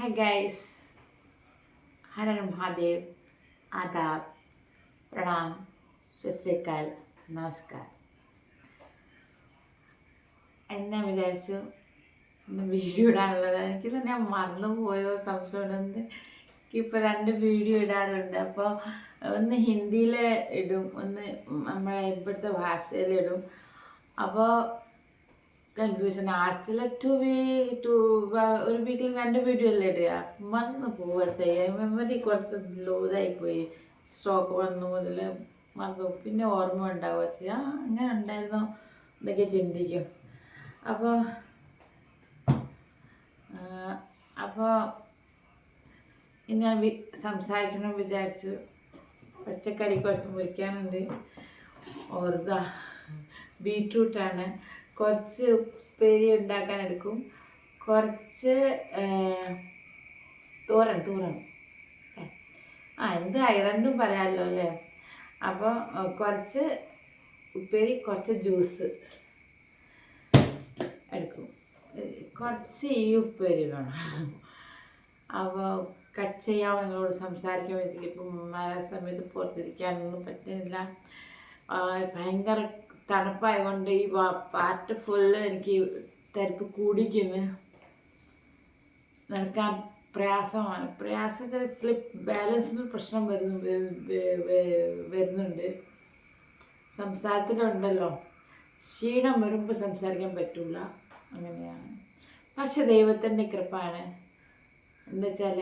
Hi guys, हर हर महादेव, आदाब, प्रणाम, सत श्री अकाल, नमस्कार. എന്നെ വിചാരിച്ചു ഇന്ന് വീഡിയോ ഇടാനുള്ളത്. എനിക്ക് തന്നെ മറന്നു പോയോ സംശയമുണ്ട്. എനിക്കിപ്പോൾ രണ്ട് വീഡിയോ ഇടാറുണ്ട്. അപ്പോൾ ഒന്ന് ഹിന്ദിയിൽ ഇടും, ഒന്ന് നമ്മളെ ഇപ്പോഴത്തെ ഭാഷയിലിടും. അപ്പോൾ കൺഫ്യൂഷൻ. ആഴ്ചയിൽ ഒരു വീക്കിൽ രണ്ട് വീഡിയോ അല്ലേ ഇടുക. മറന്നു പോവുക ചെയ്യുക. മെമ്മറി കുറച്ച് ലോതായിപ്പോയി. സ്ട്രോക്ക് വന്നു മുതൽ മറന്നു. പിന്നെ ഓർമ്മ ഉണ്ടാവുക ചെയ്യുക. അങ്ങനെ ഉണ്ടായിരുന്നു എന്നൊക്കെ ചിന്തിക്കും. അപ്പോൾ അപ്പോൾ ഇന്ന് ഞാൻ സംസാരിക്കണം വിചാരിച്ചു. പച്ചക്കറി കുറച്ച് മുറിക്കാനുണ്ട്. ഓർഗ ബീട്രൂട്ടാണ്. കുറച്ച് ഉപ്പേരി ഉണ്ടാക്കാൻ എടുക്കും. കുറച്ച് തോരൻ എന്തായി രണ്ടും പറയാമല്ലോ അല്ലേ. അപ്പോൾ കുറച്ച് ഉപ്പേരി, കുറച്ച് ജ്യൂസ് എടുക്കും. കുറച്ച് ഈ ഉപ്പേരി വേണം. അപ്പോൾ കട്ട് ചെയ്യാൻ നിങ്ങളോട് സംസാരിക്കാൻ വെച്ചിട്ട് ഇപ്പം മഴ സമയത്ത് പുറത്തിരിക്കാനൊന്നും പറ്റുന്നില്ല. ഭയങ്കര തണുപ്പായതുകൊണ്ട് ഈ പാറ്റ് ഫുള്ള് എനിക്ക് തരിപ്പ് കൂടിക്കുന്നു. നടക്കാൻ പ്രയാസമാണ്. സ്ലിപ്പ് ബാലൻസിന് പ്രശ്നം വരുന്നുണ്ട്. സംസാരത്തിലുണ്ടല്ലോ, ക്ഷീണം വരുമ്പോൾ സംസാരിക്കാൻ പറ്റില്ല. അങ്ങനെയാണ്. പക്ഷെ ദൈവത്തിൻ്റെ കൃപയാണ്. എന്താ വെച്ചാൽ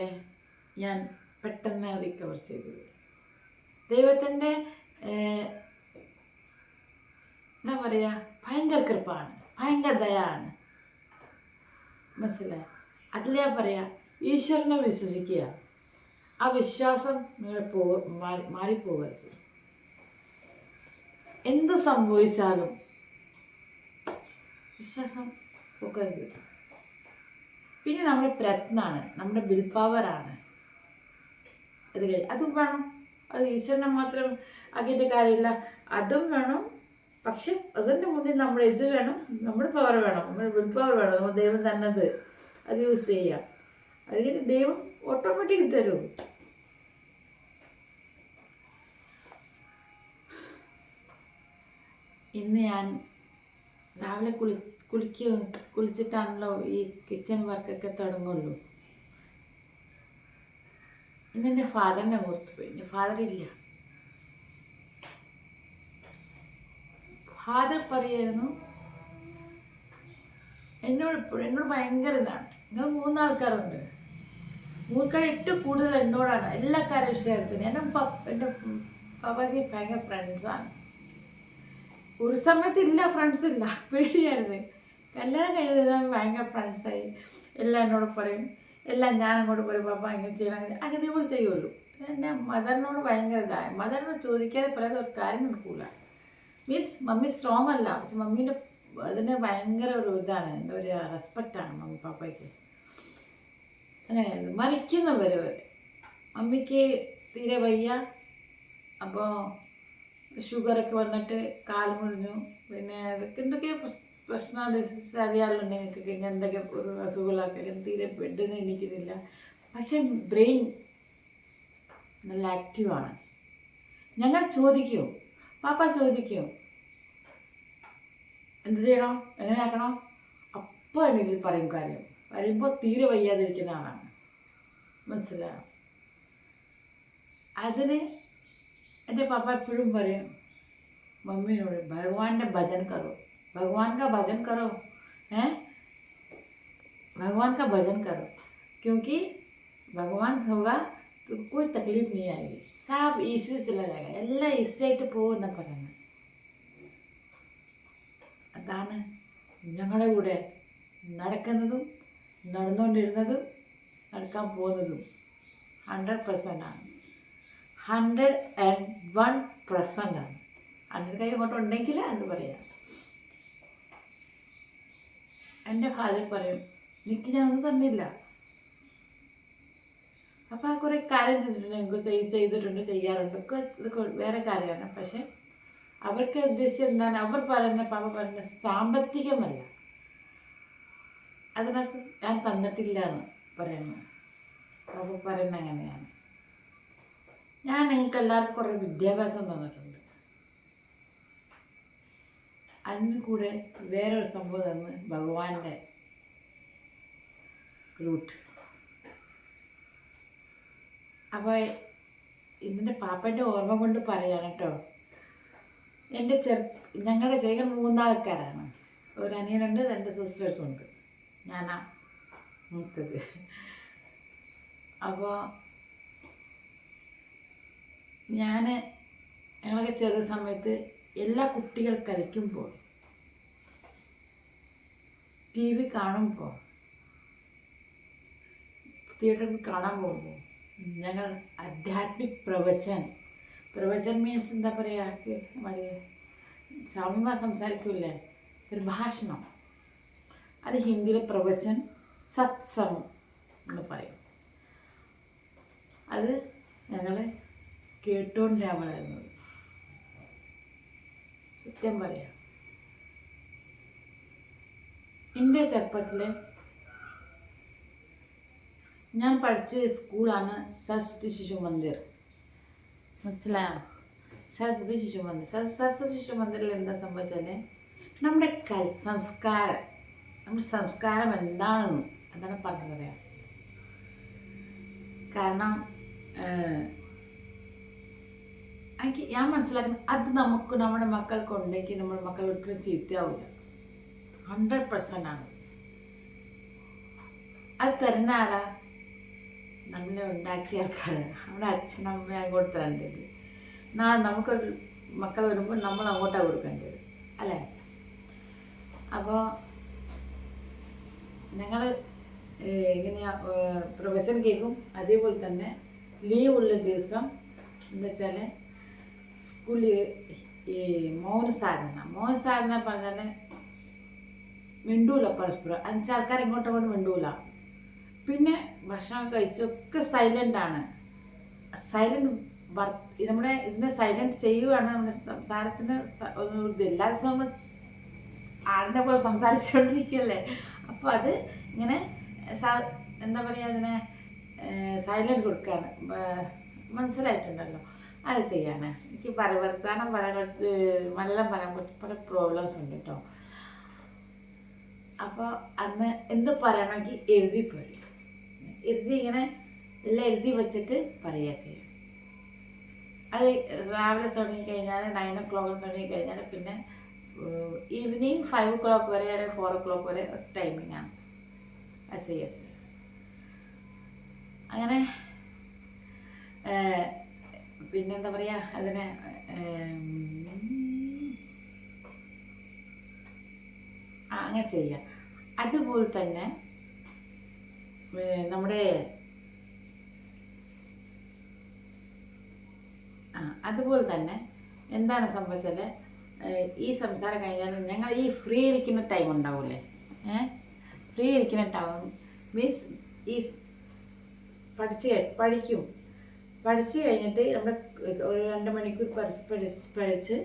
ഞാൻ പെട്ടെന്ന് റിക്കവർ ചെയ്തത്. ദൈവത്തിൻ്റെ എന്താ പറയുക, ഭയങ്കര കൃപയാണ്, ഭയങ്കര ദയാണ്. മനസ്സിലായി? അതിലാ പറയാ, ഈശ്വരനെ വിശ്വസിക്കുക. ആ വിശ്വാസം നിങ്ങൾ മാറിപ്പോകരുത്. എന്ത് സംഭവിച്ചാലും വിശ്വാസം പോകരുത്. പിന്നെ നമ്മുടെ പ്രയത്നമാണ്, നമ്മുടെ വിൽ പവറാണ്. അതും വേണം. അത് ഈശ്വരനെ മാത്രം ആക്കിയിട്ട് കാര്യമില്ല, അതും വേണം. പക്ഷെ അതിൻ്റെ മുന്നിൽ നമ്മുടെ ഇത് വേണം, നമ്മുടെ പവർ വേണം, നമ്മുടെ വിൽ പവർ വേണം. നമ്മൾ ദൈവം തന്നത് അത് യൂസ് ചെയ്യാം. അതിന് ദൈവം ഓട്ടോമാറ്റിക് തരും. ഇന്ന് ഞാൻ രാവിലെ കുളിച്ചിട്ടാണല്ലോ ഈ കിച്ചൺ വർക്കൊക്കെ തുടങ്ങുള്ളൂ. ഇന്ന് എൻ്റെ ഫാദറിനെ ഓർത്തുപോയി. എൻ്റെ ഫാദറില്ല. ഫാദർ പറയായിരുന്നു എന്നോട് ഭയങ്കര ഇതാണ്. നിങ്ങൾ 3 ആൾക്കാരുണ്ട്. 3 ആൾക്കാർ ഏറ്റവും കൂടുതൽ എന്നോടാണ് എല്ലാ കാര്യം വിഷയത്തിന്. എൻ്റെ പാപ്പാജി ഭയങ്കര ഫ്രണ്ട്സാണ്. ഒരു സമയത്തില്ല, ഫ്രണ്ട്സ് ഇല്ല, പേടിയായിരുന്നു. കല്യാണം കഴിഞ്ഞാൽ ഭയങ്കര ഫ്രണ്ട്സായി. എല്ലാം എന്നോട് പറയും, എല്ലാം ഞാൻ അങ്ങോട്ട് പറയും, പാപ്പ ഇങ്ങനെ ചെയ്യണം, അങ്ങനെ ഇവൾ ചെയ്യുള്ളൂ. എൻ്റെ മദറിനോട് ഭയങ്കര ഇതായി. മദറിനോട് ചോദിക്കാതെ പറയാതെ ഒരു കാര്യം നടക്കൂല. മീൻസ് മമ്മി സ്ട്രോങ് അല്ല, പക്ഷെ മമ്മീൻ്റെ അതിന് ഭയങ്കര ഒരു ഇതാണ്, എൻ്റെ ഒരു റെസ്പെക്റ്റാണ് മമ്മി പാപ്പയ്ക്ക്. അങ്ങനെയായിരുന്നു മരിക്കുന്നവരെ വരെ. മമ്മിക്ക് തീരെ വയ്യ. അപ്പോൾ ഷുഗറൊക്കെ വന്നിട്ട് കാല് മുറിഞ്ഞു. പിന്നെ എന്തൊക്കെയോ പ്രശ്നം ഡിസീസ് അറിയാമല്ലോ നിങ്ങൾക്ക്. എന്തൊക്കെ ഒരു അസുഖങ്ങളൊക്കെ തീരെ ബെഡിൽ നിന്ന് എണീക്കുന്നില്ല. പക്ഷെ ബ്രെയിൻ നല്ല ആക്റ്റീവാണ്. ഞങ്ങൾ ചോദിക്കുമോ, പാപ്പ ചോദിക്കുമോ എന്ത് ചെയ്യണോ, എങ്ങനെ ആക്കണോ, അപ്പോൾ എനിക്ക് പറയും കാര്യം. പറയുമ്പോൾ തീരെ വയ്യാതിരിക്കുന്ന ആളാണ്. മനസ്സിലായോ? അതിന് എൻ്റെ പാപ്പ എപ്പോഴും പറയും മമ്മീനോട്, ഭഗവാന്റെ ഭജൻ കറോ, भगवान का भजन करो, भगवान का भजन करो, क्योंकि भगवान होगा तो कोई तकलीफ नहीं आएगी, सब ഈസി चला जाएगा, എല്ലാം ഈസി ആയിട്ട് പോകുമെന്ന് പറയുന്നത്. അതാണ് ഞങ്ങളുടെ കൂടെ നടക്കുന്നതും നടന്നുകൊണ്ടിരുന്നതും നടക്കാൻ പോകുന്നതും. 100% ആണ്. 101% ആണ്. അതിന് കൈ കൊണ്ടുണ്ടെങ്കിൽ അത് പറയാം. എൻ്റെ ഫാദർ പറയും, എനിക്ക് ഞാൻ ഒന്നും തന്നില്ല. അപ്പം ആ കുറേ കാര്യം ചെയ്തിട്ടുണ്ട്, എനിക്ക് ചെയ്തിട്ടുണ്ട്, ചെയ്യാറുണ്ട് ഒക്കെ. ഇതൊക്കെ വേറെ കാര്യമാണ്. പക്ഷെ അവർക്ക് ഉദ്ദേശിച്ചത് എന്താണ്, അവർ പറയുന്ന പാപ്പ പറയുന്ന സാമ്പത്തികമല്ല. അതിനകത്ത് ഞാൻ തന്നിട്ടില്ല എന്ന് പറയുന്നു. അപ്പോൾ പറയുന്നത് അങ്ങനെയാണ്. ഞാൻ നിങ്ങൾക്ക് എല്ലാവർക്കും കുറേ വിദ്യാഭ്യാസം തന്നിട്ടുണ്ട്. അതിന് കൂടെ വേറൊരു സംഭവം തന്ന് ഭഗവാന്റെ റൂട്ട്. അപ്പോൾ ഇതിൻ്റെ പാപ്പൻ്റെ ഓർമ്മ കൊണ്ട് പറയാണ് കേട്ടോ. എൻ്റെ ഞങ്ങളുടെ ചേകൻ 3 ആൾക്കാരാണ്. ഒരു അനിയനുണ്ട്, 2 സിസ്റ്റേഴ്സും ഉണ്ട്, ഞാനാ മൂത്തത്. അപ്പോൾ ഞങ്ങളൊക്കെ ചെറിയ സമയത്ത് എല്ലാ കുട്ടികൾ കളിക്കുമ്പോൾ, ടി വി കാണുമ്പോൾ, തിയേറ്ററിൽ കാണാൻ പോകുമ്പോൾ ഞങ്ങൾ ആധ്യാത്മിക് പ്രവചൻ മീൻസ് എന്താ പറയുക, മറ്റേ സ്വാമിമാർ സംസാരിക്കൂല്ലേ, ഒരു ഭാഷണം, അത് ഹിന്ദിയിൽ പ്രവചൻ സത്സം എന്ന് പറയും. അത് ഞങ്ങൾ കേട്ടുകൊണ്ടാണ് വളരുന്നത്. സത്യം പറയാം, എൻ്റെ ചെറുപ്പത്തിൽ ഞാൻ പഠിച്ച സ്കൂളാണ് സരസ്വതി ശിശു മന്ദിർ. മനസ്സിലായോ? സരസ്വതി ശിശു മന്ദിർ. സരസ്വതി ശിശു മന്ദിറിൽ എന്താ സംഭവിച്ചാൽ നമ്മുടെ സംസ്കാരം എന്താണെന്ന് അതാണ് പറഞ്ഞു പറയാം. കാരണം ഞാൻ മനസ്സിലാക്കുന്നത് അത് നമ്മുടെ മക്കൾക്ക് ഉണ്ടെങ്കിൽ നമ്മുടെ മക്കൾ ഒരിക്കലും ചീത്തയാവില്ല. 100% ആണ്. അത് തരുന്ന ആരാ? നമ്മളെ ഉണ്ടാക്കിയ ആൾക്കാരാണ്. നമ്മുടെ അച്ഛനമ്മ അങ്ങോട്ട് തരേണ്ടത്. നാളെ നമുക്കൊരു മക്കൾ വരുമ്പോൾ നമ്മൾ അങ്ങോട്ടാണ് കൊടുക്കേണ്ടത്, അല്ലേ? അപ്പോൾ ഞങ്ങൾ ഇങ്ങനെയാ പ്രൊഫഷൻ കേൾക്കും. അതേപോലെ തന്നെ ലീവുള്ള ദിവസം എന്ന് വെച്ചാൽ സ്കൂളിൽ ഈ മൗനസാധന പറഞ്ഞാൽ മിണ്ടൂല, പരസ്പരം 5 ആൾക്കാർ ഇങ്ങോട്ടങ്ങോട്ട് മിണ്ടൂല. പിന്നെ ഭക്ഷണം കഴിച്ചൊക്കെ സൈലൻ്റാണ്. നമ്മുടെ ഇതിനെ സൈലൻറ്റ് ചെയ്യുകയാണ്. നമ്മുടെ സംസാരത്തിന് എല്ലാ ദിവസവും നമ്മൾ ആടിനെ പോലെ സംസാരിച്ചുകൊണ്ടിരിക്കുകയല്ലേ. അപ്പോൾ അത് ഇങ്ങനെ എന്താ പറയുക, അതിനെ സൈലൻറ്റ് കൊടുക്കുകയാണ്. മനസ്സിലായിട്ടുണ്ടല്ലോ? അത് ചെയ്യാൻ എനിക്ക് വർത്താനം പറയാൻ മലയാളം പറയാൻ പല പ്രോബ്ലംസ് ഉണ്ട് കേട്ടോ. അപ്പോൾ അന്ന് എന്ത് പറയണമെങ്കിൽ ഇങ്ങനെ എല്ലാം എഴുതി വെച്ചിട്ട് പറയുക ചെയ്യും. അത് രാവിലെ തുടങ്ങിക്കഴിഞ്ഞാൽ 9 o'clock തുടങ്ങിക്കഴിഞ്ഞാൽ പിന്നെ ഈവനിങ് 5 o'clock വരെ അല്ലെങ്കിൽ 4 o'clock വരെ ടൈമിങ്ങാണ് അത് ചെയ്യുക. അങ്ങനെ പിന്നെന്താ പറയുക, അതിനെ അങ്ങനെ ചെയ്യാം. അതുപോലെ തന്നെ നമ്മുടെ അതുപോലെ തന്നെ എന്താണ് സംഭവിച്ചാൽ ഈ സംസാരം കഴിഞ്ഞാൽ ഞങ്ങൾ ഈ ഫ്രീ ഇരിക്കുന്ന ടൈം ഉണ്ടാവില്ലേ, ഫ്രീ ഇരിക്കുന്ന ടൈം മീൻസ് ഈ പഠിക്കും. പഠിച്ച് കഴിഞ്ഞിട്ട് നമ്മുടെ ഒരു 2 മണിക്കൂർ പഠിച്ച്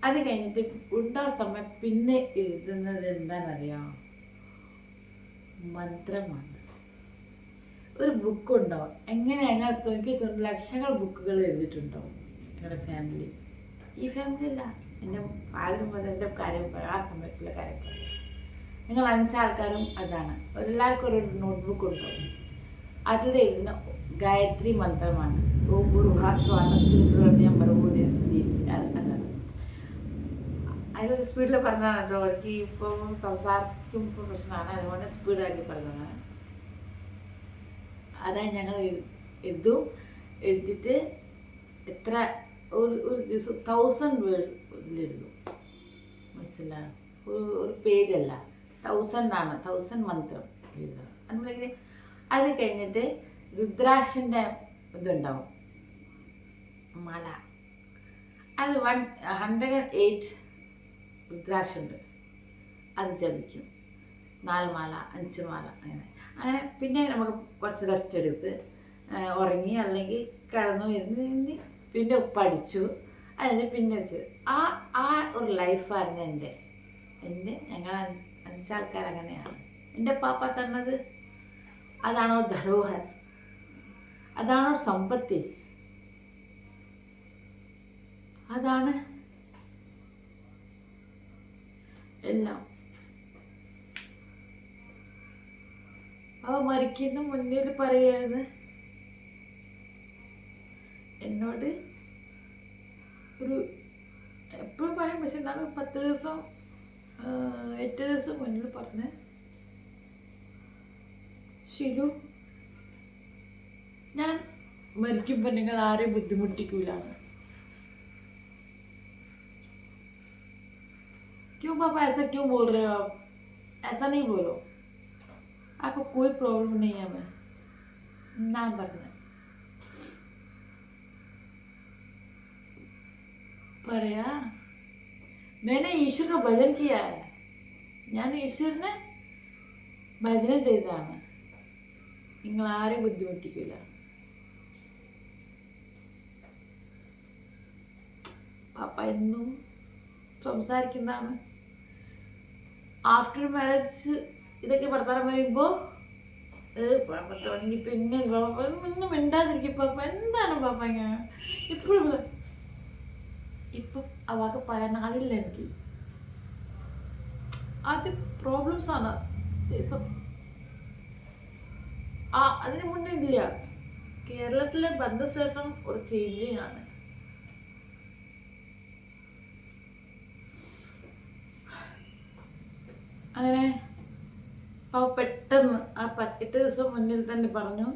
അത് കഴിഞ്ഞിട്ട് ഉണ്ടാകുന്ന സമയം പിന്നെ എഴുതുന്നത് എന്താണെന്നറിയാം? മന്ത്രമാണ്. ഒരു ബുക്കുണ്ടാവും. അങ്ങനെ എനിക്ക് ലക്ഷങ്ങൾ ബുക്കുകൾ എഴുതിയിട്ടുണ്ടാവും ഞങ്ങളുടെ ഫാമിലി. ഈ ഫാമിലി അല്ല, എൻ്റെ ആരും എൻ്റെ കാര്യം ആ സമയത്തുള്ള കാര്യം. നിങ്ങൾ 5 ആൾക്കാരും അതാണ്. എല്ലാവർക്കും ഒരു നോട്ട്ബുക്ക് ഉണ്ടാവും. അതിൽ എഴുതുന്ന ഗായത്രി മന്ത്രമാണ്. ഓം ഗുരുഹാസ്വാനസ്ത്രീ മറുപടി അതാണ്. അതിലൊരു സ്പീഡിൽ പറഞ്ഞതാണ് കേട്ടോ. അവർക്ക് ഇപ്പോൾ സംസാരിക്കുമ്പോൾ പ്രശ്നമാണ്, അതുകൊണ്ട് സ്പീഡാക്കി പറഞ്ഞതാണ്. അതായത് ഞങ്ങൾ എഴുതിയിട്ട് എത്ര ഒരു ദിവസം 1000 വേർഡ്സ് എഴുതും. മനസ്സിലാവും? ഒരു പേജല്ല, 1000 ആണ്. 1000 മന്ത്രം എഴുതണം. അതുപോലെ അത് കഴിഞ്ഞിട്ട് രുദ്രാക്ഷൻ്റെ ഇതുണ്ടാവും, മല. അത് 108 രുദ്രാക്ഷുണ്ട്. അത് ജപിക്കും. 4 മാല 5 മാല അങ്ങനെ. പിന്നെ നമുക്ക് കുറച്ച് റെസ്റ്റ് എടുത്ത് ഉറങ്ങി അല്ലെങ്കിൽ കിടന്നു ഇരുന്ന് പിന്നെ പഠിച്ചു. അതിന് പിന്നെ ആ ഒരു ലൈഫായിരുന്നു ഞങ്ങൾ 5 ആൾക്കാർ അങ്ങനെയാണ്. എൻ്റെ പാപ്പ തന്നത് അതാണോ ധരോഹർ. അതാണോ സമ്പത്തി? അതാണ് എല്ലാം. അവ മരിക്കുന്ന മുന്നിൽ പറയുന്നത് എന്നോട് ഒരു എപ്പോഴും പറയും, പക്ഷെ എന്നാലും 10 ദിവസം 8 ദിവസം മുന്നിൽ പറഞ്ഞ്, ശിരു, ഞാൻ മരിക്കുമ്പോൾ നിങ്ങൾ ആരെയും ബുദ്ധിമുട്ടിക്കൂലാണ്. क्यों पापा ऐसा क्यों बोल रहे हो आप? ऐसा नहीं बोलो, आपको कोई प्रॉब्लम नहीं है. मैं ना करना പറയാ, मैंने ईश्वर का भजन किया है. ഞാൻ ഈശ്വരനെ ഭജന ചെയ്തതാണ്. നിങ്ങൾ ആരെയും ബുദ്ധിമുട്ടിക്കില്ല. പാപ്പ എന്നും സംസാരിക്കുന്നതാണ്. ആഫ്റ്റർ മാരേജ് ഇതൊക്കെ വർത്തമാനം പറയുമ്പോൾ പിന്നെ ഒന്നും മിണ്ടാതിരിക്കും പാപ്പ. എന്താണ് പാപ്പ ഇങ്ങനെ ഇപ്പോഴും? ഇപ്പം അവർക്ക് പറയാൻ ആളില്ല എനിക്ക്. ആദ്യം പ്രോബ്ലംസ് ആണ്. അതിന് മുന്നേ ഇല്ല. കേരളത്തിലെ ബന്ധശേഷം ഒരു ചേഞ്ചിങ് ആണ്. അങ്ങനെ പെട്ടെന്ന് ആ 8 ദിവസം മുന്നിൽ തന്നെ പറഞ്ഞു,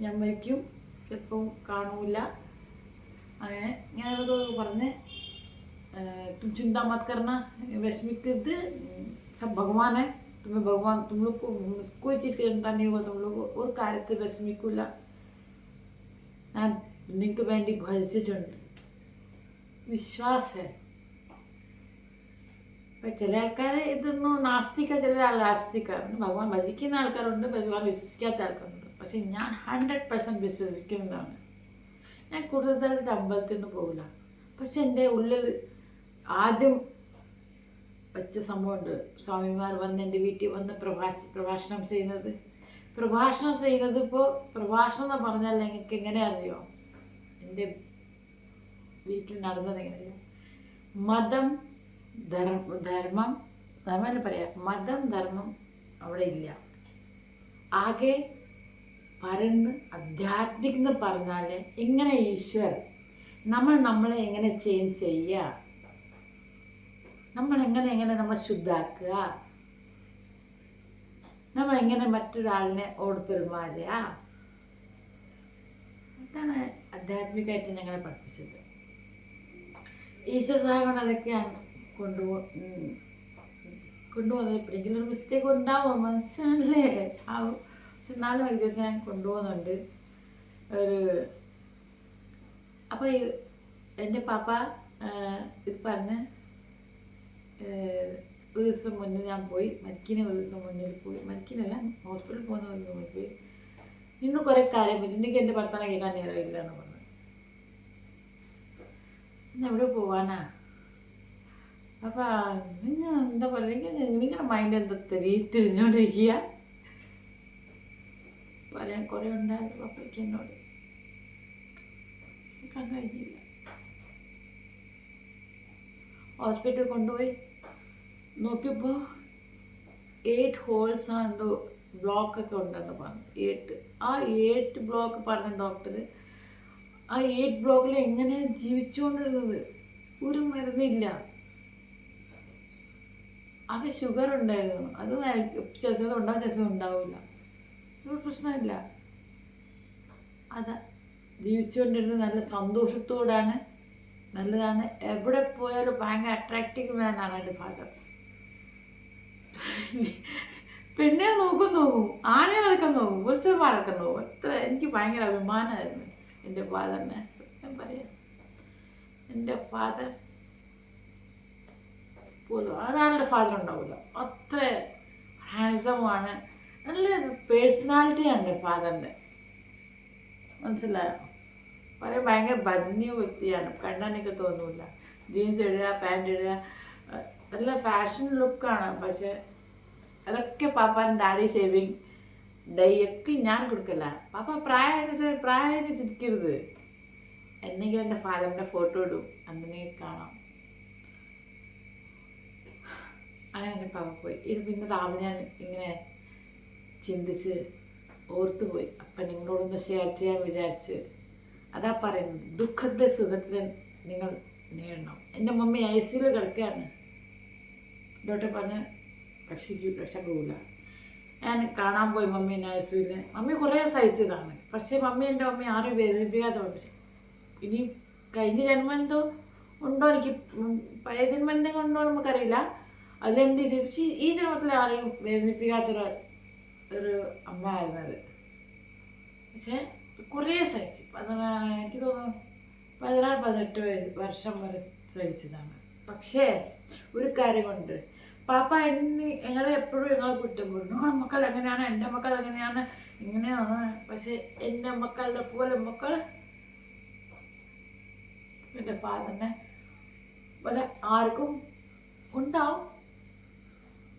ഞാൻ മരിക്കും, ചിലപ്പോൾ കാണൂല. അങ്ങനെ ഞാനത് പറഞ്ഞ്, चिंता मत करना, विस्मित सब भगवान है. तुम्हें भगवान, तुम लोग को कोई चीज़ की चिंता नहीं होगा. तुम लोग और കാര്യത്തിൽ വിഷമിക്കില്ല. ഞാൻ നിങ്ങൾക്ക് വേണ്ടി ഭജിച്ചിട്ടുണ്ട്. വിശ്വാസം. അപ്പം ചില ആൾക്കാർ ഇതൊന്നും നാസ്തിക, ചില ആസ്തിക്കാരുണ്ട്. ഭഗവാൻ ഭജിക്കുന്ന ആൾക്കാരുണ്ട്, ഭഗവാൻ വിശ്വസിക്കാത്ത ആൾക്കാരുണ്ട്. പക്ഷെ ഞാൻ 100% വിശ്വസിക്കുന്നതാണ്. ഞാൻ കൂടുതലായിട്ട് അമ്പലത്തിൽ നിന്ന് പോകില്ല. പക്ഷെ എൻ്റെ ഉള്ളിൽ ആദ്യം വെച്ച സംഭവമുണ്ട്. സ്വാമിമാർ വന്ന് എൻ്റെ വീട്ടിൽ വന്ന് പ്രഭാഷണം ചെയ്യുന്നത്. ഇപ്പോൾ പ്രഭാഷണം എന്ന് പറഞ്ഞാൽ എനിക്ക് എങ്ങനെ അറിയോ? എൻ്റെ വീട്ടിൽ നടന്നത് എങ്ങനെയല്ല. മതം ധർമ്മം എന്ന് പറയാം. മതം ധർമ്മം അവിടെ ഇല്ല. ആകെ പറയുന്ന ആധ്യാത്മിക് എന്ന് പറഞ്ഞാൽ എങ്ങനെ ഈശ്വർ നമ്മളെ എങ്ങനെ ചേഞ്ച് ചെയ്യുക, നമ്മളെങ്ങനെ നമ്മൾ ശുദ്ധാക്കുക, നമ്മളെങ്ങനെ മറ്റൊരാളിനെ പെരുമാറുക. അതാണ് ആധ്യാത്മികമായിട്ട് ഞങ്ങളെ പഠിപ്പിച്ചത്. ഈശ്വര സഹായം കൊണ്ട് അതൊക്കെയാണ് കൊണ്ടുപോകുന്നത്. എപ്പോഴെങ്കിലും ഒരു മിസ്റ്റേക്ക് ഉണ്ടാവും, മനസ്സിലല്ലേ ആവും. പക്ഷെ 4 ദിവസം ഞാൻ കൊണ്ടുപോകുന്നുണ്ട്. അപ്പോൾ എൻ്റെ പാപ്പ ഇത് പറഞ്ഞ് ഒരു ദിവസം മുന്നേ ഞാൻ പോയി, മരിക്കിന് ഒരു ദിവസം മുന്നിൽ പോയി, മരിക്കിനല്ല ഹോസ്പിറ്റലിൽ പോകുന്ന ഒരു ദിവസം പോയി. ഇന്ന് കുറേ കാര്യം പറ്റി. എനിക്ക് എൻ്റെ ഭർത്താവിനെ കേൾക്കാൻ നേരമില്ല എന്ന് പറഞ്ഞു. ഇന്ന് എവിടെ പോവാനാ? അപ്പം നിങ്ങൾ എന്താ പറയുക, നിങ്ങളുടെ മൈൻഡ് എന്താ തിരിഞ്ഞോണ്ടിരിക്കുക. പറയാൻ കുറേ ഉണ്ടായിരുന്നു പപ്പയ്ക്ക് എന്നോട്. കഴിഞ്ഞില്ല. ഹോസ്പിറ്റലിൽ കൊണ്ടുപോയി നോക്കിയപ്പോൾ 8 holes എന്തോ ബ്ലോക്കൊക്കെ ഉണ്ടെന്ന് പറഞ്ഞു. 8 ബ്ലോക്ക് പറഞ്ഞ ഡോക്ടർ. ആ 8 ബ്ലോക്കിൽ എങ്ങനെ ജീവിച്ചുകൊണ്ടിരുന്നത്? ഒരു മരുന്നില്ല. ആകെ ഷുഗർ ഉണ്ടായിരുന്നു. അത് ചിലത് ഉണ്ടാവും, ചിലത് ഉണ്ടാവില്ല. ഒരു പ്രശ്നമില്ല. അതാ ജീവിച്ചുകൊണ്ടിരുന്നത് നല്ല സന്തോഷത്തോടാണ്. നല്ലതാണ്. എവിടെ പോയാലും ഭയങ്കര അട്രാക്റ്റീവ് മാനാണ് എൻ്റെ ഫാദർ. പെണ്ണെ നോക്കും, ആനകളൊക്കെ നോക്കും, ഒരുത്തന്മാരൊക്കെ നോക്കും. എനിക്ക് ഭയങ്കര അഭിമാനമായിരുന്നു എൻ്റെ ഫാദറിനെ. ഞാൻ പറയാം, എൻ്റെ ഫാദർ പോലും ഒരാളുടെ ഫാദർ ഉണ്ടാവില്ല. അത്ര ഹാൻഡ്സമാണ്. നല്ല പേഴ്സണാലിറ്റിയാണ് എൻ്റെ ഫാദറിൻ്റെ. മനസ്സിലായോ? പറയാൻ ഭയങ്കര ഭംഗിയ വ്യക്തിയാണ്. കണ്ണാനൊക്കെ തോന്നില്ല. ജീൻസ് ഇടുക, പാൻറ് ഇടുക, നല്ല ഫാഷൻ ലുക്കാണ്. പക്ഷെ അതൊക്കെ പാപ്പാൻ ഡാഡി ഷേവിങ് ഡൈയൊക്കെ ഞാൻ കൊടുക്കല. പാപ്പ പ്രായമായിട്ട് ചിരിക്കരുത്. എന്നെങ്കിലും എൻ്റെ ഫാദറിൻ്റെ ഫോട്ടോ ഇടും, അങ്ങനെ കാണാം. അങ്ങനെ എൻ്റെ പാപ്പ പോയി. ഇത് പിന്നെ രാവിലെ ഞാൻ ഇങ്ങനെ ചിന്തിച്ച് ഓർത്തുപോയി. അപ്പം നിങ്ങളോടൊന്ന് ഷെയർ ചെയ്യാൻ വിചാരിച്ച്. അതാ പറയുന്നത്, ദുഃഖത്തെ സുഖത്തിൽ നിങ്ങൾ നേടണം. എൻ്റെ മമ്മി ICU കിടക്കുകയാണ്. ഡോക്ടർ പറഞ്ഞ് രക്ഷപ്പെടില്ല. ഞാൻ കാണാൻ പോയി മമ്മീനെ ICU. മമ്മി കുറേ സഹിച്ചതാണ്. പക്ഷേ എൻ്റെ മമ്മി ആരും വേദനിപ്പിക്കാതെ പക്ഷേ ഇനി കഴിഞ്ഞ ജന്മം എന്തോ ഉണ്ടോ, എനിക്ക് പഴയ ജന്മം എന്തെങ്കിലും ഉണ്ടോ നമുക്കറിയില്ല. അതിലെന്ത് പക്ഷേ ഈ ജന്മത്തിൽ ആരെയും വേദനിപ്പിക്കാത്തൊരു അമ്മ ആയിരുന്നത്. പക്ഷേ കുറേ സഹിച്ചു. എനിക്ക് തോന്നുന്നു 16-18 വർഷം വരെ സഹിച്ചതാണ്. പക്ഷേ ഒരു കാര്യം കൊണ്ട് പാപ്പ ഞങ്ങളെ എപ്പോഴും ഞങ്ങളെ കുറ്റം പറഞ്ഞു. നിങ്ങളുടെ മക്കൾ എങ്ങനെയാണ്, എൻ്റെ മക്കൾ എങ്ങനെയാണ്, ഇങ്ങനെയാണ്. പക്ഷെ എൻ്റെ മക്കളുടെ പോലെ മക്കൾ എൻ്റെ ഫാദറിനെ പോലെ ആർക്കും ഉണ്ടാവും.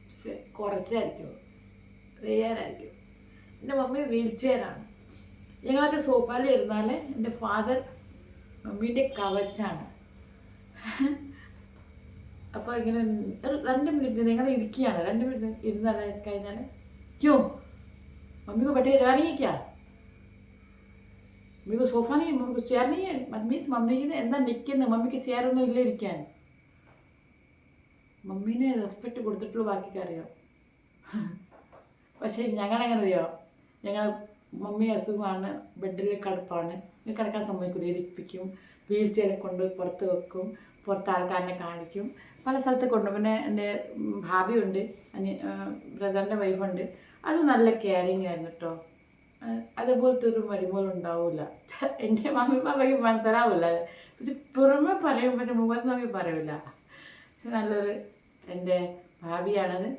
പക്ഷെ കുറച്ചായിരിക്കും, റെയറായിരിക്കും. എൻ്റെ മമ്മി വീൽ ചെയറാണ്. ഞങ്ങളൊക്കെ സോഫയിൽ ഇരുന്നാൽ എൻ്റെ ഫാദർ മമ്മീൻ്റെ കവച്ചാണ്. അപ്പോൾ ഇങ്ങനെ ഒരു 2 മിനിറ്റ് നിങ്ങൾ ഇരിക്കുകയാണ്. 2 മിനിറ്റ് ഇരുന്നാൽ കഴിഞ്ഞാൽ ക്यों मम्मी को बैठे जा रही है क्या, मम्मी को सोफा नहीं है, मम्मी को चेयर नहीं है, मीन्स മമ്മിക്ക് എന്താ നിൽക്കുന്നത്, മമ്മിക്ക് ചെയറൊന്നും ഇല്ല ഇരിക്കാൻ. മമ്മീനെ റെസ്പെക്റ്റ് കൊടുത്തിട്ടുള്ള ബാക്കിക്ക് അറിയാം. പക്ഷേ ഞങ്ങളെങ്ങനെ അറിയാം, ഞങ്ങൾ മമ്മി അസുഖമാണ്, ബെഡിൽ കിടപ്പാണ്, കിടക്കാൻ സമ്മതിക്കില്ല, ഇരിപ്പിക്കും, വീൽ ചെയറിൽ കൊണ്ട് പുറത്ത് വെക്കും, പുറത്ത് ആൾക്കാരനെ കാണിക്കും, പല സ്ഥലത്ത് കൊണ്ടുപോകും. പിന്നെ എൻ്റെ ഭാബിയുണ്ട്, ബ്രദറിൻ്റെ വൈഫുണ്ട്, അത് നല്ല കെയറിങ് ആയിരുന്നു കേട്ടോ. അതുപോലത്തെ ഒരു മരുമോളുണ്ടാവില്ല. എൻ്റെ മമ്മി പാപ്പയ്ക്ക് മനസ്സിലാവില്ല. പക്ഷെ പുറമെ പറയും, പക്ഷെ മുഖത്ത് നോക്കി പറയില്ല. പക്ഷെ നല്ലൊരു എൻ്റെ ഭാവിയാണത്.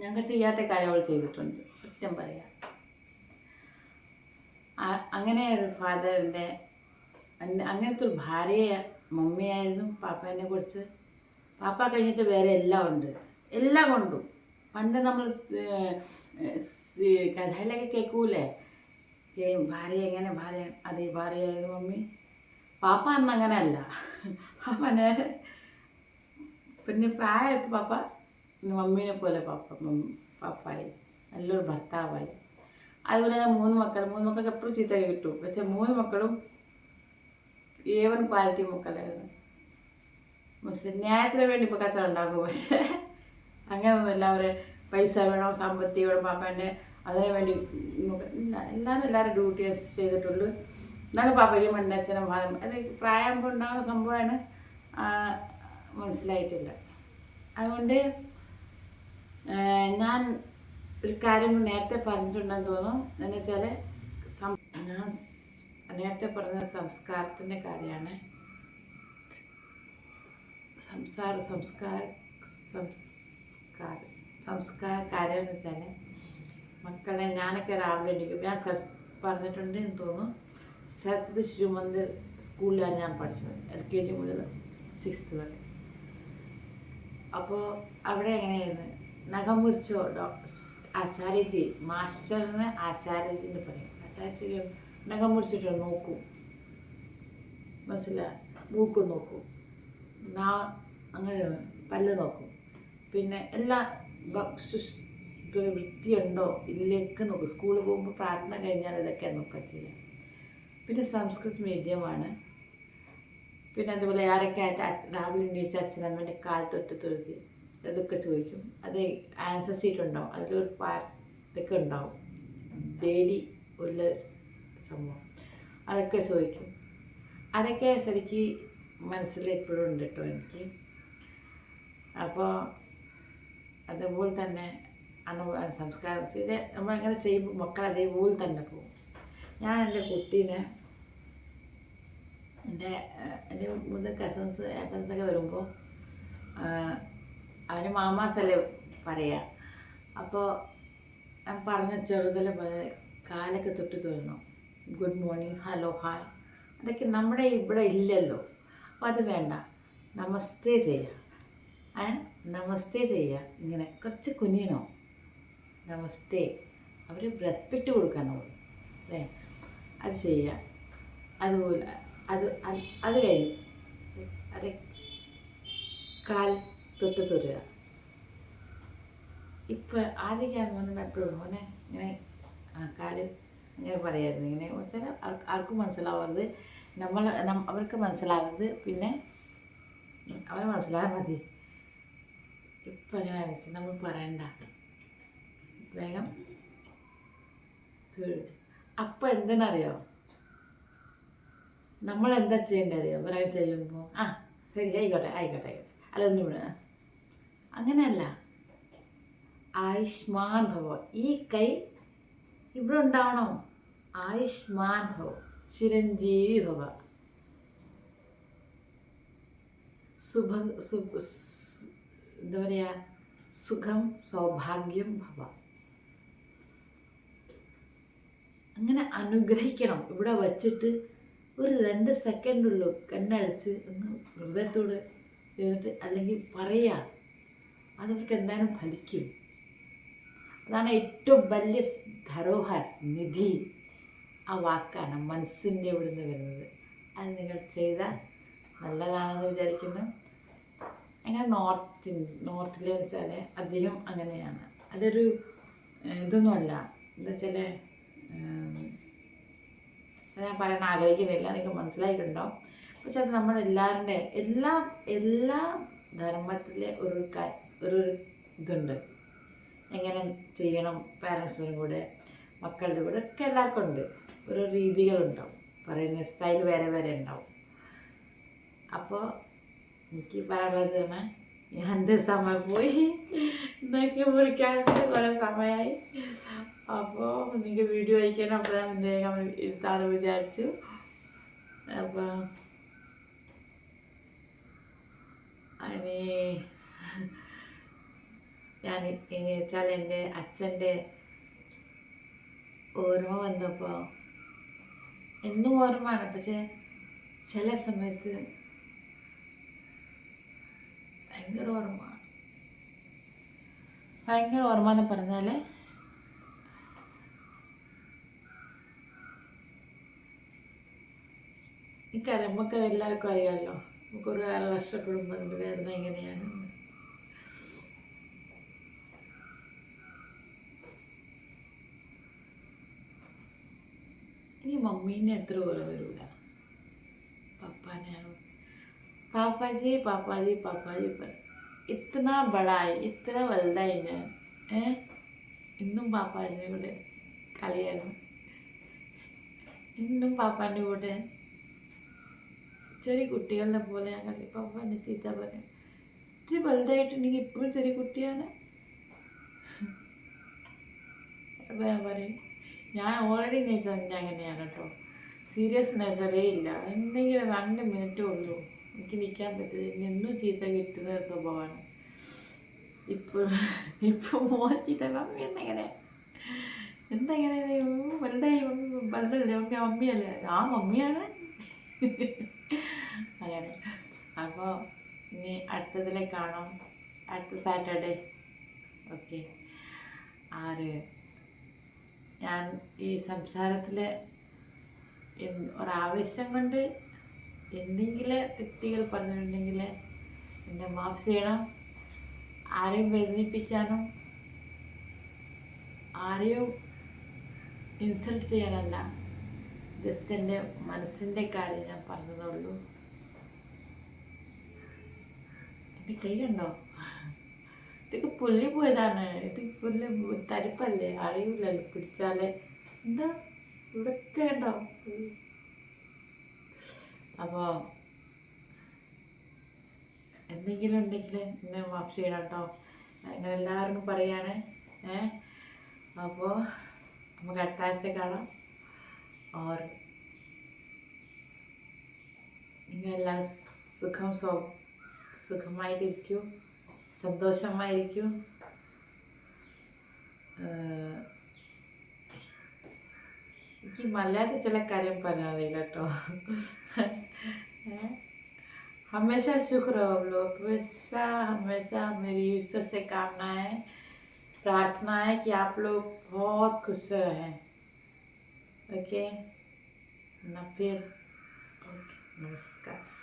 ഞങ്ങൾ ചെയ്യാത്ത കാര്യം അവൾ ചെയ്തിട്ടുണ്ട്, സത്യം പറയാം. അങ്ങനെ ഒരു ഫാദറിൻ്റെ അങ്ങനത്തെ ഒരു ഭാര്യയെ മമ്മിയായിരുന്നു പാപ്പേനെ കുറിച്ച്. പാപ്പ കഴിഞ്ഞിട്ട് വേറെ എല്ലാം ഉണ്ട്, എല്ലാം കൊണ്ടും. പണ്ട് നമ്മൾ കഥയിലൊക്കെ കേൾക്കൂലേ, ഭാര്യ എങ്ങനെ ഭാര്യ, അതേ ഭാര്യയായിരുന്നു മമ്മി. പാപ്പ അന്ന് അങ്ങനെയല്ല. പാപ്പ നേരെ പിന്നെ പ്രായമായിട്ട് പാപ്പ മമ്മീനെ പോലെ പാപ്പായി, നല്ലൊരു ഭർത്താവായി. അതുപോലെ ഞാൻ 3 മക്കൾക്ക് എപ്പോഴും ചീത്ത കിട്ടും. പക്ഷെ 3 മക്കളും A1 ക്വാളിറ്റി മക്കളായിരുന്നു. ന്യായത്തിന് വേണ്ടി ഇപ്പോൾ കച്ചവടം ഉണ്ടാക്കും. പക്ഷേ അങ്ങനെയൊന്നുമില്ല. അവരെ പൈസ വേണോ, സാമ്പത്തികം വേണം പാപ്പേൻ്റെ, അതിനു വേണ്ടി എല്ലാവരും ഡ്യൂട്ടി ചെയ്തിട്ടുള്ളൂ. എന്നാലും പാപ്പയ്ക്ക് മണ്ണച്ചനും ഭാഗം അത് പ്രായമാകുമ്പോൾ ഉണ്ടാകുന്ന സംഭവമാണ്, മനസ്സിലായിട്ടില്ല. അതുകൊണ്ട് ഞാൻ ഒരു കാര്യം നേരത്തെ പറഞ്ഞിട്ടുണ്ടെന്ന് തോന്നുന്നു. എന്ന് വെച്ചാൽ ഞാൻ നേരത്തെ പറഞ്ഞ സംസ്കാരത്തിൻ്റെ കാര്യമാണ്. സംസ്കാര കാര്യം എന്ന് വെച്ചാൽ മക്കളെ, ഞാനൊക്കെ രാവിലെ എണീക്കും. ഞാൻ പറഞ്ഞിട്ടുണ്ട് എന്ന് തോന്നുന്നു. സരസ്വതി ശിശു മന്ദിർ സ്കൂളിലാണ് ഞാൻ പഠിച്ചത്, LKG മുതൽ 6th വരെ. അപ്പോൾ അവിടെ എങ്ങനെയായിരുന്നു, നഖം മുറിച്ചോ ആചാര്യജി, മാസ്റ്ററിന് ആചാര്യജി എന്ന് പറയും. ആചാര്യജി നഖം മുറിച്ചിട്ടോ നോക്കും, മനസ്സിലായി, മൂക്ക് നോക്കും, അങ്ങനെ പല്ല് നോക്കും, പിന്നെ എല്ലാ വൃത്തിയുണ്ടോ ഇല്ലേക്ക് നോക്കും. സ്കൂളിൽ പോകുമ്പോൾ പ്രാർത്ഥന കഴിഞ്ഞാൽ ഇതൊക്കെ നോക്കുക ചെയ്യാം. പിന്നെ സംസ്കൃത് മീഡിയമാണ്. പിന്നെ അതുപോലെ ആരൊക്കെ ആയിട്ട് രാവിലെ എണീച്ച അച്ഛനമ്മേൻ്റെ കാൽ തൊട്ട് തൊഴുതി അതൊക്കെ ചോദിക്കും. അത് ആൻസർ ഷീറ്റ് ഉണ്ടാവും, അതിലൊരു ഇതൊക്കെ ഉണ്ടാവും, ഡെയിലി ഉള്ള സംഭവം, അതൊക്കെ ചോദിക്കും. അതൊക്കെ ശരിക്ക് മനസ്സിൽ എപ്പോഴും ഉണ്ട് കേട്ടോ എനിക്ക്. അപ്പോൾ അതുപോലെ തന്നെ സംസ്കാരം നമ്മളങ്ങനെ ചെയ്യുമ്പോൾ മക്കൾ അതേപോലെ തന്നെ പോകും. ഞാൻ എൻ്റെ കുട്ടീനെ എൻ്റെ മുതൽ കസിൻസ് ഏട്ടൻസൊക്കെ വരുമ്പോൾ അവന് മാമാസല്ലേ പറയുക. അപ്പോൾ ഞാൻ പറഞ്ഞ ചെറുതിൽ കാലൊക്കെ തൊട്ട് തൊഴണം, ഗുഡ് മോർണിംഗ്, ഹലോ, ഹായ്, അതൊക്കെ നമ്മുടെ ഇവിടെ ഇല്ലല്ലോ. അപ്പോൾ അത് വേണ്ട, നമസ്തേ ചെയ്യുക, നമസ്തേ ചെയ്യുക, ഇങ്ങനെ കുറച്ച് കുനിയണോ, നമസ്തേ, അവർ റെസ്പെക്റ്റ് കൊടുക്കാൻ നമ്മൾ അല്ലേ, അത് ചെയ്യുക. അതുപോലെ അത് കഴിഞ്ഞ് അത് കാൽ തൊട്ട് തൊടുക. ഇപ്പം ആദ്യം ഞാൻ മോനോട് എപ്പോഴും മോനെ ഇങ്ങനെ കാല് ഇങ്ങനെ പറയായിരുന്നു, ഇങ്ങനെ വെച്ചാൽ ആർക്കും മനസ്സിലാവരുത്, അവർക്ക് മനസ്സിലാവരുത്, പിന്നെ അവരെ മനസ്സിലായാൽ മതി. ഇപ്പം എങ്ങനെ വെച്ചാൽ നമ്മൾ പറയണ്ട, വേഗം അപ്പം എന്തെന്നറിയോ, നമ്മൾ എന്താ ചെയ്യേണ്ടതറിയോ, ഒരാൾ ചെയ്യുമ്പോൾ ശരി ആയിക്കോട്ടെ അല്ലൊന്നും വിട, അങ്ങനെയല്ല. ആയുഷ്മാൻ ഭവ, ഈ കൈ ഇവിടെ ഉണ്ടാവണം. ആയുഷ്മാൻ ഭവ, ചിരഞ്ജീവി ഭവ, എന്താ പറയുക, സുഖം സൗഭാഗ്യം ഭവ. അങ്ങനെ അനുഗ്രഹിക്കണം. ഇവിടെ വച്ചിട്ട് ഒരു 2 സെക്കൻഡുള്ളൂ കണ്ണടച്ച് ഒന്ന് ഹൃദയത്തോട് ചെയ്തിട്ട് അല്ലെങ്കിൽ പറയുക, അതവർക്ക് എന്തായാലും ഫലിക്കും. അതാണ് ഏറ്റവും വലിയ ധരോഹർ, നിധി. ആ വാക്കാണ് മനസ്സിൻ്റെ ഇവിടുന്ന് വരുന്നത്. അത് നിങ്ങൾ ചെയ്താൽ നല്ലതാണെന്ന് വിചാരിക്കുന്നു. അങ്ങനെ നോർത്തിലെന്ന് വെച്ചാൽ അധികം അങ്ങനെയാണ്. അതൊരു ഇതൊന്നുമല്ല, എന്താ വെച്ചാൽ ഞാൻ പറയാൻ ആഗ്രഹിക്കുന്നില്ല, നിങ്ങൾക്ക് മനസ്സിലായിട്ടുണ്ടാവും. പക്ഷെ അത് നമ്മളെല്ലാവരുടെ എല്ലാ ധർമ്മത്തിലെ ഒരു ഇതുണ്ട്, എങ്ങനെ ചെയ്യണം. പാരൻസിനും കൂടെ മക്കളുടെ കൂടെ ഒക്കെ എല്ലാവർക്കും ഉണ്ട്, ഓരോ രീതികളുണ്ടാവും, പറയുന്ന സ്റ്റൈൽ വേറെ വേറെ ഉണ്ടാവും. അപ്പോൾ എനിക്ക് പറയാനുള്ളത് തന്നെ, ഞാൻ എൻ്റെ സമയം പോയി ഇന്നൊക്കെ മുറിക്കാനായിട്ട് കുറേ സമയമായി. അപ്പോൾ നിങ്ങൾക്ക് വീഡിയോ അയക്കാൻ അപ്പോൾ ഞാൻ വേഗം ഇരുത്താറ് വിചാരിച്ചു. അപ്പോൾ അതിന് ഞാൻ എങ്ങനെ വെച്ചാൽ എൻ്റെ അച്ഛൻ്റെ ഓർമ്മ വന്നപ്പോൾ, എന്നും ഓർമ്മയാണ്, പക്ഷെ ചില സമയത്ത് ഭയങ്കര ഓർമ്മ എന്ന് പറഞ്ഞാൽ എനിക്കറിയാം, നമുക്ക് എല്ലാവർക്കും അറിയാമല്ലോ, നമുക്കൊരു കഷ്ടപ്പെടുമ്പോൾ വേദന എങ്ങനെയാണ്. ഇനി മമ്മീനെ എത്ര പോലെ വരില്ല, പപ്പാനെയാണോ പാപ്പാജി പാപ്പാജി പാപ്പാജി ഇത്ര ബടായി, ഇത്ര വലുതായി ഞാൻ, ഇന്നും പാപ്പാൻ്റെ കൂടെ കളിയാണ്, ഇന്നും പാപ്പാൻ്റെ കൂടെ ചെറിയ കുട്ടികളുടെ പോലെ ഞാൻ കളി. പാപ്പാൻ്റെ ചീത്ത പറയാം, ഇത്തിരി വലുതായിട്ടുണ്ടെങ്കിൽ ഇപ്പോഴും ചെറിയ കുട്ടിയാണ്. അപ്പോൾ ഞാൻ പറയും, ഞാൻ ഓൾറെഡി നേച്ചർ അങ്ങനെയാണ് കേട്ടോ, സീരിയസ് നേച്ചറേ ഇല്ല. എന്തെങ്കിലും 2 മിനിറ്റേ ഉള്ളൂ എനിക്ക് നിൽക്കാൻ പറ്റില്ല, എന്നും ചീത്ത കിട്ടുന്ന സ്വഭാവമാണ്. ഇപ്പോൾ മോൻ ചീത്ത, മമ്മി എന്തെങ്ങനെ വലുതായി, വലുതല്ലേ മമ്മി, മമ്മിയല്ലേ, മമ്മിയാണ് അങ്ങനെ. അപ്പോൾ ഇനി അടുത്തതിലെ കാണാം, അടുത്ത സാറ്റർഡേ. ഓക്കെ. ഞാൻ ഈ സംസാരത്തിൽ ഒരാവശ്യം കൊണ്ട് എന്തെങ്കിലും തെറ്റുകൾ പറഞ്ഞിട്ടുണ്ടെങ്കിൽ എന്നെ മാഫ് ചെയ്യണം. ആരെയും വേദനിപ്പിക്കാനോ ആരെയും ഇൻസൾട്ട് ചെയ്യാനല്ല, ജസ്റ്റ് എൻ്റെ മനസ്സിൻ്റെ കാര്യം ഞാൻ പറഞ്ഞതേ. എൻ്റെ കൈ കണ്ടോ, ഇതൊക്കെ പുല്ലി പോയതാണ്, ഇത് പുല്ല് തരിപ്പല്ലേ, അറിയില്ലല്ലോ പിടിച്ചാലേ. എന്താ ഇവിടെയൊക്കെ ഉണ്ടോ. അപ്പോൾ എന്തെങ്കിലും ഉണ്ടെങ്കിൽ എന്നെ മാഫ് ചെയ്യണം കേട്ടോ, നിങ്ങൾ എല്ലാവർക്കും പറയാണ്. അപ്പോൾ നമുക്ക് അടുത്ത ആഴ്ച കാണാം. നിങ്ങളെല്ലാം സുഖമായിട്ടിരിക്കൂ, സന്തോഷമായിരിക്കും. എനിക്ക് മലയാളത്തിൽ ചില കാര്യം പറയാൻ അറിയില്ല കേട്ടോ. हमेशा शुक्र हो आप लोग, हमेशा मेरी ईश्वर से कामना है प्रार्थना है कि आप लोग बहुत खुश से रहें। ओके ना, फिर ओके, नमस्कार।